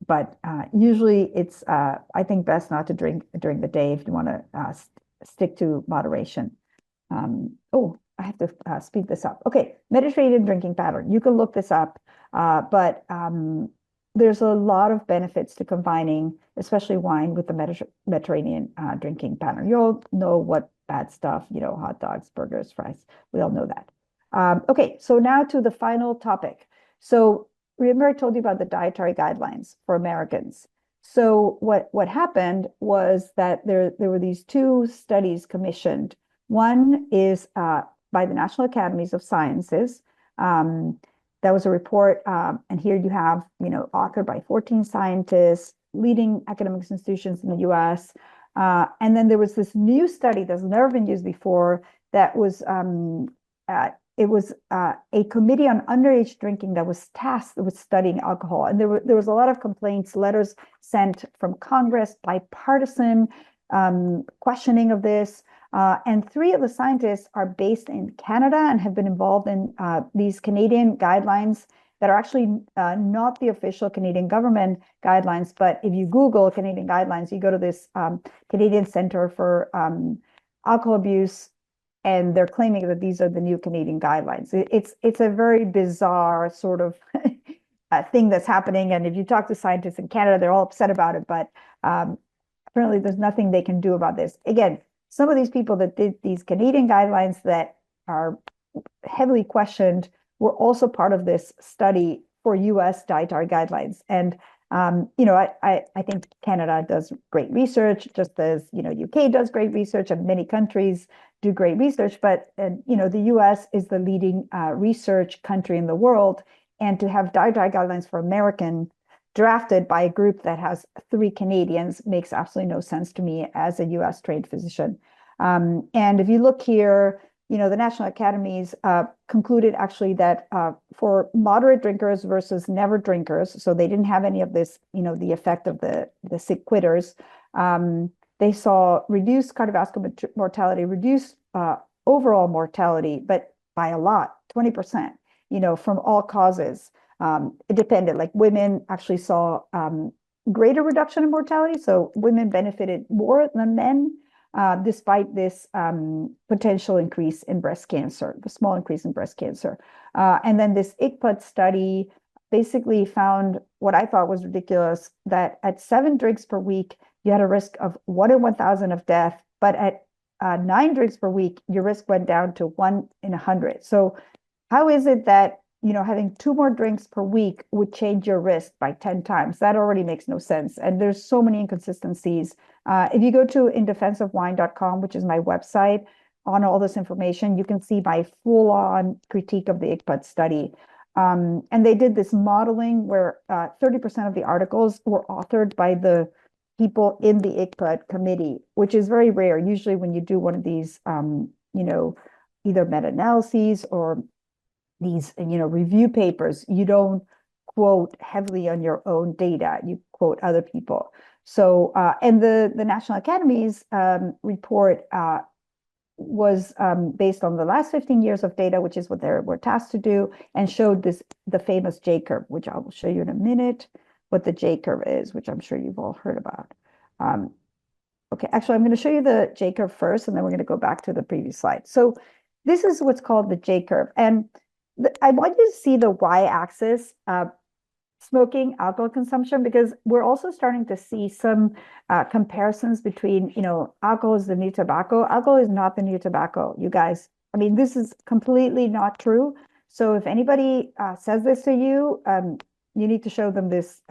[SPEAKER 2] But usually it's, I think, best not to drink during the day if you want to stick to moderation. I have to speed this up. Okay, Mediterranean drinking pattern. You can look this up, but there's a lot of benefits to combining, especially wine, with the Mediterranean drinking pattern. You all know what bad stuff, hot dogs, burgers, fries. We all know that. Okay, so now to the final topic. So remember I told you about the dietary guidelines for Americans. So what happened was that there were these two studies commissioned. One is by the National Academies of Sciences. That was a report, and here you have, authored by 14 scientists, leading academic institutions in the US. And then there was this new study that's never been used before that was, it was a committee on underage drinking that was tasked with studying alcohol. And there was a lot of complaints, letters sent from Congress, bipartisan questioning of this. And three of the scientists are based in Canada and have been involved in these Canadian guidelines that are actually not the official Canadian government guidelines. But if you Google Canadian guidelines, you go to this Canadian Center for Alcohol Abuse, and they're claiming that these are the new Canadian guidelines. It's a very bizarre sort of thing that's happening. And if you talk to scientists in Canada, they're all upset about it. But apparently there's nothing they can do about this. Again, some of these people that did these Canadian guidelines that are heavily questioned were also part of this study for US dietary guidelines. And, I think Canada does great research, just as, UK does great research, and many countries do great research. But, the US is the leading research country in the world. And to have dietary guidelines for American drafted by a group that has 3 Canadians makes absolutely no sense to me as a US trained physician. And if you look here, the National Academies concluded actually that for moderate drinkers versus never drinkers, so they didn't have any of this, the effect of the sick quitters, they saw reduced cardiovascular mortality, reduced overall mortality, but by a lot, 20%, from all causes. It depended, like women actually saw greater reduction in mortality. So women benefited more than men, despite this potential increase in breast cancer, the small increase in breast cancer. And then this ICCPUD study basically found what I thought was ridiculous, that at 7 drinks per week, you had a risk of 1 in 1,000 of death, but at 9 drinks per week, your risk went down to 1 in 100. So how is it that having 2 more drinks per week would change your risk by 10 times? That already makes no sense. And there's so many inconsistencies. If you go to indefenseofwine.com, which is my website, on all this information, you can see my full-on critique of the ICCPUD study. And they did this modeling where 30% of the articles were authored by the people in the ICCPUD committee, which is very rare. Usually when you do one of these, either meta-analyses or these, review papers, you don't quote heavily on your own data, you quote other people. So, and the National Academies report was based on the last 15 years of data, which is what they were tasked to do, and showed the famous J curve, which I will show you in a minute, what the J curve is, which I'm sure you've all heard about. Okay, actually, I'm going to show you the J curve first, and then we're going to go back to the previous slide. So this is what's called the J curve. And I want you to see the y-axis, smoking, alcohol consumption, because we're also starting to see some comparisons between, alcohol is the new tobacco. Alcohol is not the new tobacco, you guys. I mean, this is completely not true. So if anybody says this to you, you need to show them this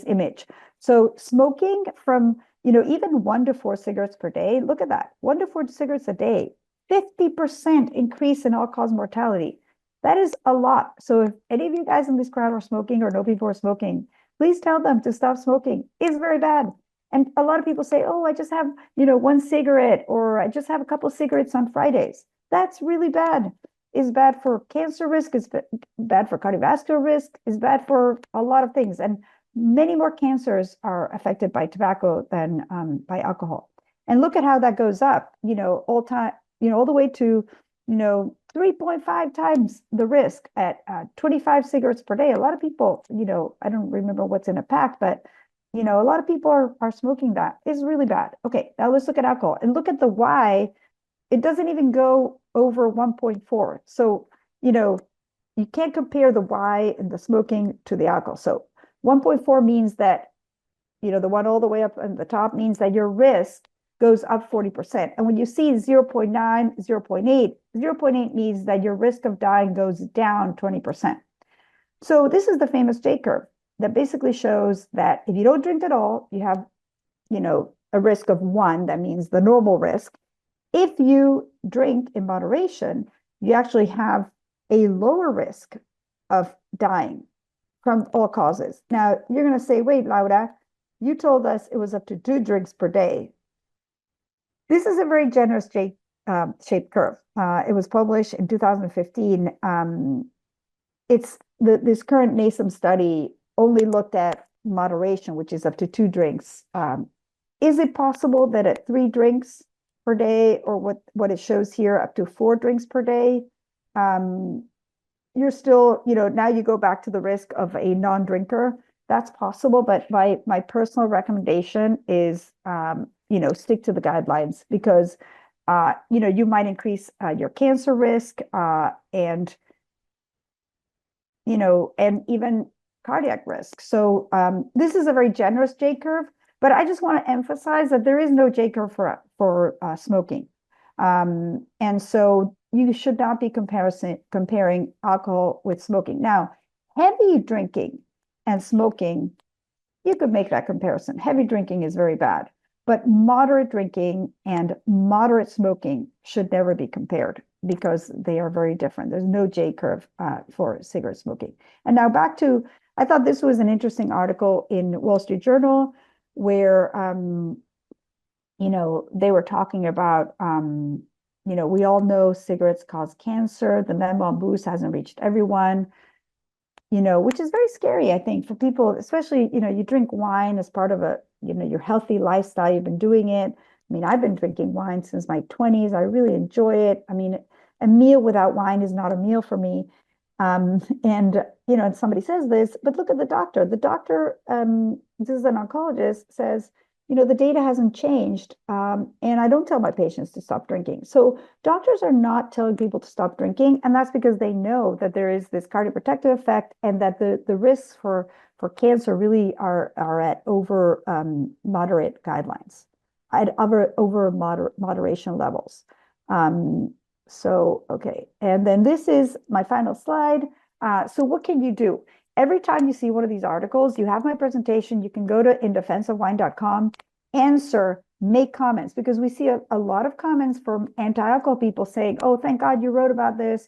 [SPEAKER 2] image. So smoking from, even 1 to 4 cigarettes per day, look at that, 1 to 4 cigarettes a day, 50% increase in all-cause mortality. That is a lot. So if any of you guys in this crowd are smoking or know people are smoking, please tell them to stop smoking. It's very bad. And a lot of people say, oh, I just have, 1 cigarette, or I just have a couple of cigarettes on Fridays. That's really bad. It's bad for cancer risk. It's bad for cardiovascular risk. It's bad for a lot of things. And many more cancers are affected by tobacco than by alcohol. And look at how that goes up, all the way to, 3.5 times the risk at 25 cigarettes per day. A lot of people, I don't remember what's in a pack, but, a lot of people are smoking that. It's really bad. Okay, now let's look at alcohol and look at the Y. It doesn't even go over 1.4. So, you can't compare the Y and the smoking to the alcohol. So 1.4 means that, the one all the way up at the top means that your risk goes up 40%. And when you see 0.9, 0.8, 0.8 means that your risk of dying goes down 20%. So this is the famous J curve that basically shows that if you don't drink at all, you have, a risk of 1. That means the normal risk. If you drink in moderation, you actually have a lower risk of dying from all causes. Now, you're going to say, wait, Laura, you told us it was up to 2 drinks per day. This is a very generous shaped curve. It was published in 2015. This current NASEM study only looked at moderation, which is up to 2 drinks. Is it possible that at 3 drinks per day, or what it shows here, up to 4 drinks per day, you're still, now you go back to the risk of a non-drinker? That's possible, but my personal recommendation is, stick to the guidelines, because, you might increase your cancer risk and even cardiac risk. So this is a very generous J curve, but I just want to emphasize that there is no J curve for smoking. And so you should not be comparing alcohol with smoking. Now, heavy drinking and smoking, you could make that comparison. Heavy drinking is very bad, but moderate drinking and moderate smoking should never be compared, because they are very different. There's no J curve for cigarette smoking. And now back to, I thought this was an interesting article in Wall Street Journal where, they were talking about we all know cigarettes cause cancer. The memoir boost hasn't reached everyone, which is very scary, I think, for people, especially, you drink wine as part of your healthy lifestyle. You've been doing it. I mean, I've been drinking wine since my 20s. I really enjoy it. I mean, a meal without wine is not a meal for me. And somebody says this, but look at the doctor. The doctor, this is an oncologist, says, the data hasn't changed. And I don't tell my patients to stop drinking. So doctors are not telling people to stop drinking. And that's because they know that there is this cardioprotective effect and that the risks for cancer really are at over moderate guidelines, at over moderation levels. So, okay. And then this is my final slide. So what can you do? Every time you see one of these articles, you have my presentation. You can go to indefenseofwine.com, answer, make comments, because we see a lot of comments from anti-alcohol people saying, oh, thank God you wrote about this.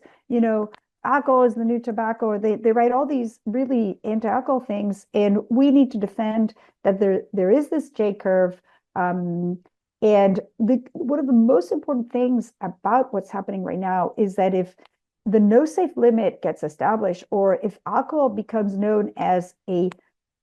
[SPEAKER 2] Alcohol is the new tobacco. Or they write all these really anti-alcohol things. And we need to defend that there is this J curve. And one of the most important things about what's happening right now is that if the no safe limit gets established, or if alcohol becomes known as a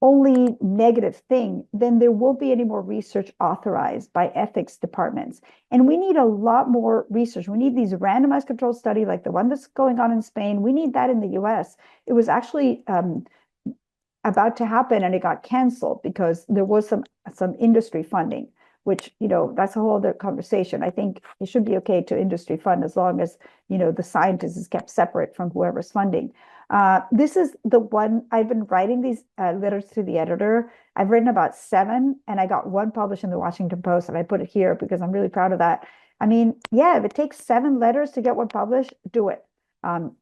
[SPEAKER 2] only negative thing, then there won't be any more research authorized by ethics departments. And we need a lot more research. We need these randomized controlled study like the one that's going on in Spain. We need that in the US. It was actually about to happen and it got canceled because there was some industry funding, which, that's a whole other conversation. I think it should be okay to industry fund as long as, the scientist is kept separate from whoever's funding. This is the one I've been writing these letters to the editor. I've written about 7 and I got 1 published in the Washington Post, and I put it here because I'm really proud of that. I mean, yeah, if it takes 7 letters to get 1 published, do it.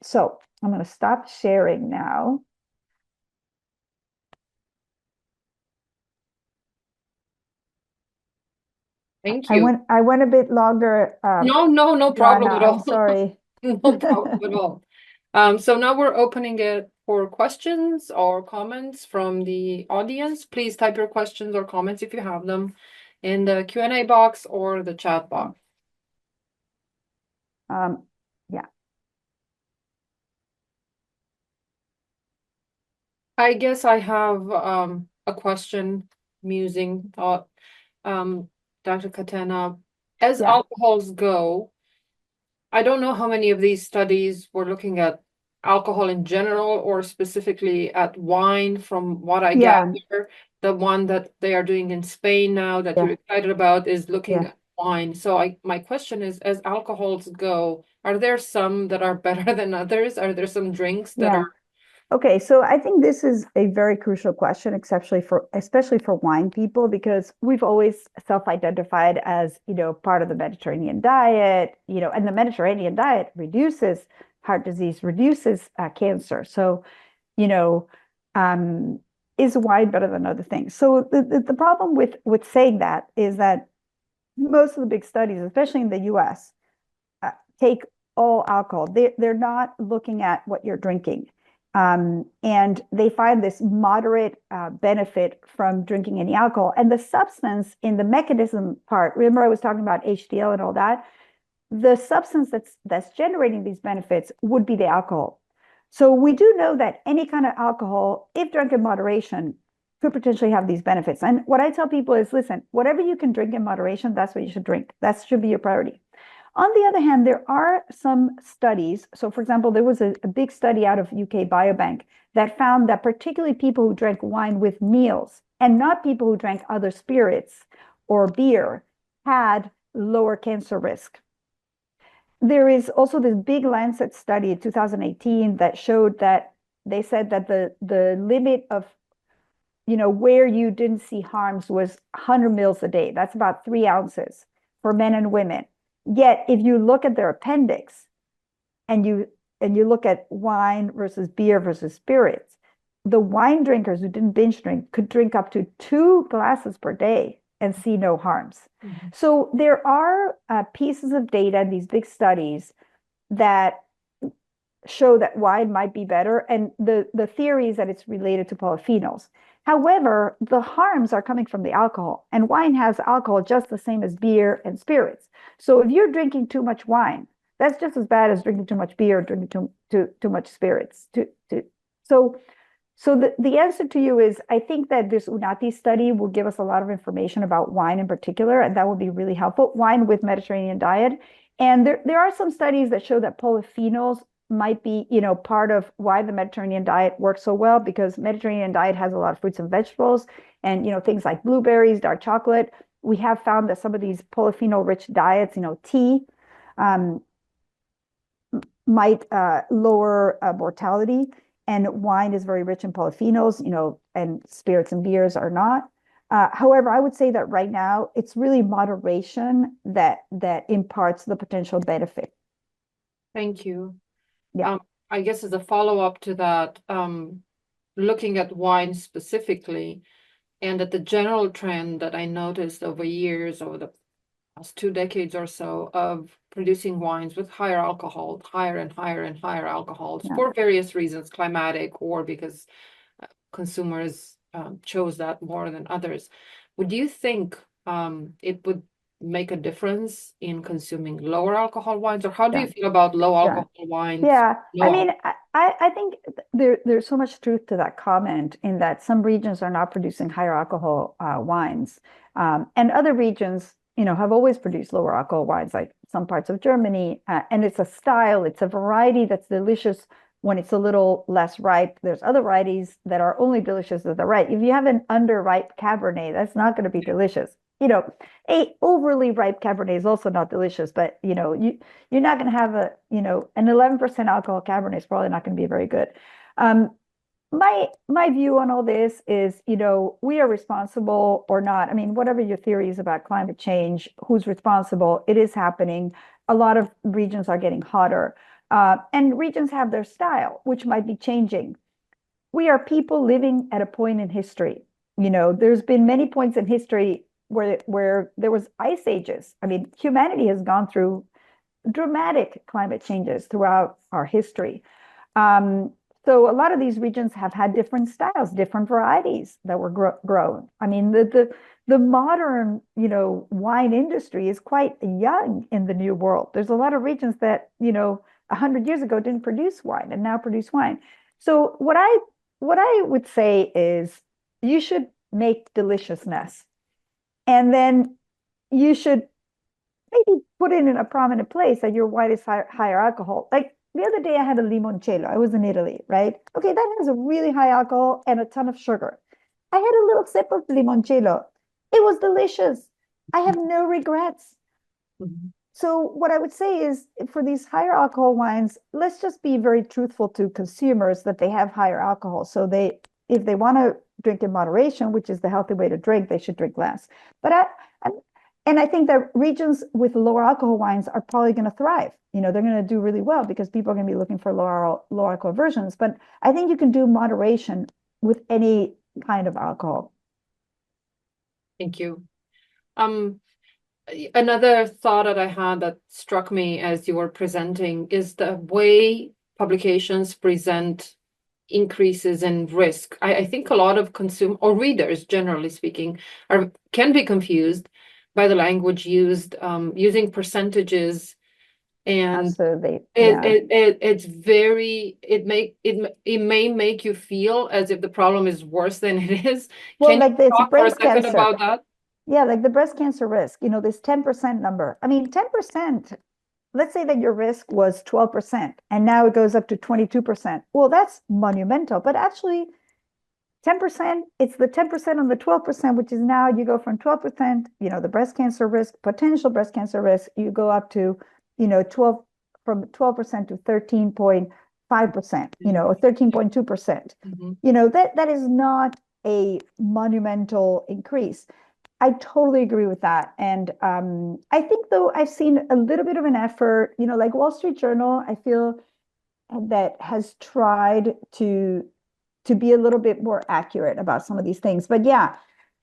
[SPEAKER 2] So I'm going to stop sharing now.
[SPEAKER 1] Thank you.
[SPEAKER 2] I went a bit longer.
[SPEAKER 1] No problem at
[SPEAKER 2] Joanna, I'm
[SPEAKER 1] all.
[SPEAKER 2] sorry.
[SPEAKER 1] No problem at all. So now we're opening it for questions or comments from the audience. Please type your questions or comments if you have them in the Q&A box or the chat box.
[SPEAKER 2] Yeah.
[SPEAKER 1] I guess I have a question, musing thought. Dr. Catena, as
[SPEAKER 2] Yeah.
[SPEAKER 1] alcohols go, I don't know how many of these studies were looking at alcohol in general or specifically at wine. From what I
[SPEAKER 2] Yeah.
[SPEAKER 1] gather, the one that they are doing in Spain now that you're
[SPEAKER 2] Yeah.
[SPEAKER 1] excited about is looking
[SPEAKER 2] Yeah.
[SPEAKER 1] at wine. So my question is, as alcohols go, are there some that are better than others? Are there some drinks that
[SPEAKER 2] Yeah.
[SPEAKER 1] are
[SPEAKER 2] Okay, so I think this is a very crucial question, especially for wine people, because we've always self-identified as, part of the Mediterranean diet, and the Mediterranean diet reduces heart disease, reduces cancer. So, you know, is wine better than other things? So the problem with saying that is that most of the big studies, especially in the US, take all alcohol. They're not looking at what you're drinking. And they find this moderate benefit from drinking any alcohol. And the substance in the mechanism part, remember I was talking about HDL and all that? The substance that's generating these benefits would be the alcohol. So we do know that any kind of alcohol, if drunk in moderation, could potentially have these benefits. And what I tell people is, listen, whatever you can drink in moderation, that's what you should drink. That should be your priority. On the other hand, there are some studies. So, for example, there was a big study out of UK Biobank that found that particularly people who drank wine with meals and not people who drank other spirits or beer had lower cancer risk. There is also this big Lancet study in 2018 that showed that they said that the limit of where you didn't see harms was 100 mils a day. That's about 3 ounces for men and women. Yet, if you look at their appendix and you look at wine versus beer versus spirits, the wine drinkers who didn't binge drink could drink up to 2 glasses per day and see no harms. Mm-hmm. So there are pieces of data in these big studies that show that wine might be better. And the theory is that it's related to polyphenols. However, the harms are coming from the alcohol, and wine has alcohol just the same as beer and spirits. So if you're drinking too much wine, that's just as bad as drinking too much beer, or drinking too much spirits. So the answer to you is, I think that this Unati study will give us a lot of information about wine in particular, and that would be really helpful. Wine with Mediterranean diet. And there are some studies that show that polyphenols might be, part of why the Mediterranean diet works so well, because Mediterranean diet has a lot of fruits and vegetables and, things like blueberries, dark chocolate. We have found that some of these polyphenol-rich diets, tea, might lower mortality. And wine is very rich in polyphenols, and spirits and beers are not. However, I would say that right now it's really moderation that imparts the potential benefit.
[SPEAKER 1] Thank you.
[SPEAKER 2] Yeah.
[SPEAKER 1] I guess as a follow-up to that, looking at wine specifically, and at the general trend that I noticed over years, over the past 2 decades or so, of producing wines with higher alcohol, higher and higher and higher alcohols,
[SPEAKER 2] Yeah.
[SPEAKER 1] for various reasons, climatic or because consumers chose that more than others. Would you think it would make a difference in consuming lower alcohol wines, or how do you feel about low alcohol wines?
[SPEAKER 2] Yeah, I
[SPEAKER 1] No
[SPEAKER 2] mean, I think there's so much truth to that comment, in that some regions are not producing higher alcohol wines, and other regions, have always produced lower alcohol wines, like some parts of Germany. And it's a style, it's a variety that's delicious when it's a little less ripe. There's other varieties that are only delicious if they're ripe. If you have an underripe Cabernet, that's not going to be delicious. A overly ripe Cabernet is also not delicious, but you're not going to have an 11% alcohol Cabernet is probably not going to be very good. My view on all this is, we are responsible or not. I mean, whatever your theory is about climate change, who's responsible? It is happening. A lot of regions are getting hotter, and regions have their style, which might be changing. We are people living at a point in history. There's been many points in history where there was ice ages. I mean, humanity has gone through dramatic climate changes throughout our history. So a lot of these regions have had different styles, different varieties that were grown. I mean, the modern, wine industry is quite young in the New World. There's a lot of regions that, 100 years ago didn't produce wine and now produce wine. So what I would say is, you should make deliciousness, and then you should maybe put it in a prominent place that your wine is higher alcohol. Like the other day, I had a limoncello. I was in Italy, right? Okay, that has a really high alcohol and a ton of sugar. I had a little sip of limoncello. It was delicious. I have no regrets.
[SPEAKER 1] Mhm.
[SPEAKER 2] So what I would say is, for these higher alcohol wines, let's just be very truthful to consumers that they have higher alcohol. So if they want to drink in moderation, which is the healthy way to drink, they should drink less. But I think that regions with lower alcohol wines are probably going to thrive. They're going to do really well because people are going to be looking for lower alcohol versions. But I think you can do moderation with any kind of alcohol.
[SPEAKER 1] Thank you. Another thought that I had that struck me as you were presenting is the way publications present increases in risk. I think a lot of consumer or readers, generally speaking, can be confused by the language used, using percentages, and
[SPEAKER 2] Absolutely.
[SPEAKER 1] it may make you feel as if the problem is worse than it is.
[SPEAKER 2] Well,
[SPEAKER 1] Can you
[SPEAKER 2] like this
[SPEAKER 1] talk for a
[SPEAKER 2] breast
[SPEAKER 1] second
[SPEAKER 2] cancer.
[SPEAKER 1] about that?
[SPEAKER 2] Yeah, like the breast cancer risk, this 10% number. I mean, 10%, let's say that your risk was 12% and now it goes up to 22%. Well, that's monumental, but actually 10%, it's the 10% on the 12%, which is now you go from 12%, the breast cancer risk, potential breast cancer risk, you go up to, 12% to 13.5%, or 13.2%. That is not a monumental increase. I totally agree with that. And I think, though, I've seen a little bit of an effort, like Wall Street Journal, I feel that has tried to be a little bit more accurate about some of these things. But yeah,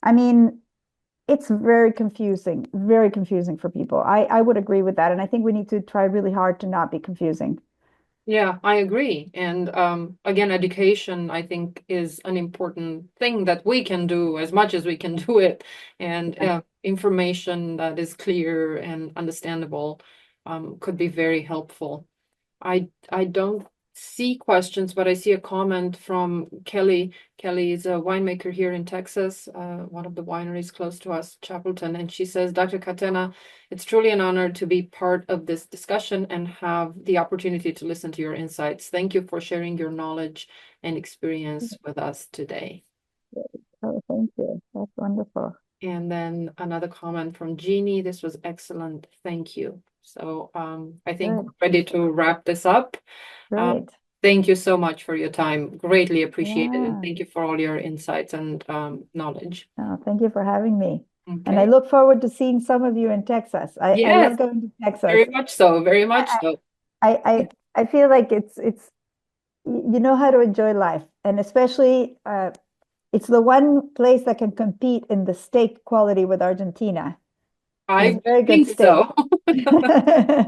[SPEAKER 2] I mean, it's very confusing for people. I would agree with that. And I think we need to try really hard to not be confusing.
[SPEAKER 1] Yeah, I agree. And again, education, I think, is an important thing that we can do as much as we can do it. And
[SPEAKER 2] Yeah.
[SPEAKER 1] information that is clear and understandable could be very helpful. I don't see questions, but I see a comment from Kelly. Kelly is a winemaker here in Texas, one of the wineries close to us, Chapelton, and she says, Dr. Catena, it's truly an honor to be part of this discussion and have the opportunity to listen to your insights. Thank you for sharing your knowledge and experience with us today.
[SPEAKER 2] Oh, thank you. That's wonderful.
[SPEAKER 1] And then another comment from Jeannie. This was excellent. Thank you. So I think
[SPEAKER 2] Good.
[SPEAKER 1] we're ready to wrap this up.
[SPEAKER 2] Great.
[SPEAKER 1] Thank you so much for your time. Greatly appreciated. And
[SPEAKER 2] Yeah.
[SPEAKER 1] thank you for all your insights and knowledge.
[SPEAKER 2] Thank you for having me. And I
[SPEAKER 1] Okay.
[SPEAKER 2] look forward to seeing some of you in Texas. I
[SPEAKER 1] Yes,
[SPEAKER 2] love going to Texas.
[SPEAKER 1] very much so. Very much
[SPEAKER 2] I,
[SPEAKER 1] so.
[SPEAKER 2] I feel like it's you know how to enjoy life, and especially it's the one place that can compete in the steak quality with Argentina. There's
[SPEAKER 1] I
[SPEAKER 2] very good
[SPEAKER 1] think
[SPEAKER 2] steak.
[SPEAKER 1] so.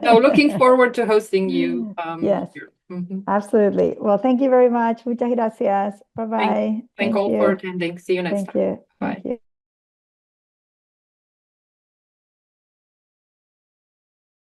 [SPEAKER 1] So looking forward to hosting you
[SPEAKER 2] Yes,
[SPEAKER 1] here. Mhm.
[SPEAKER 2] absolutely. Well, thank you very much. Muchas gracias.
[SPEAKER 1] Thank,
[SPEAKER 2] Bye-bye.
[SPEAKER 1] thank
[SPEAKER 2] Thank
[SPEAKER 1] all for
[SPEAKER 2] you.
[SPEAKER 1] attending. See you next
[SPEAKER 2] Thank
[SPEAKER 1] time.
[SPEAKER 2] you. Thank
[SPEAKER 1] Bye.
[SPEAKER 2] you.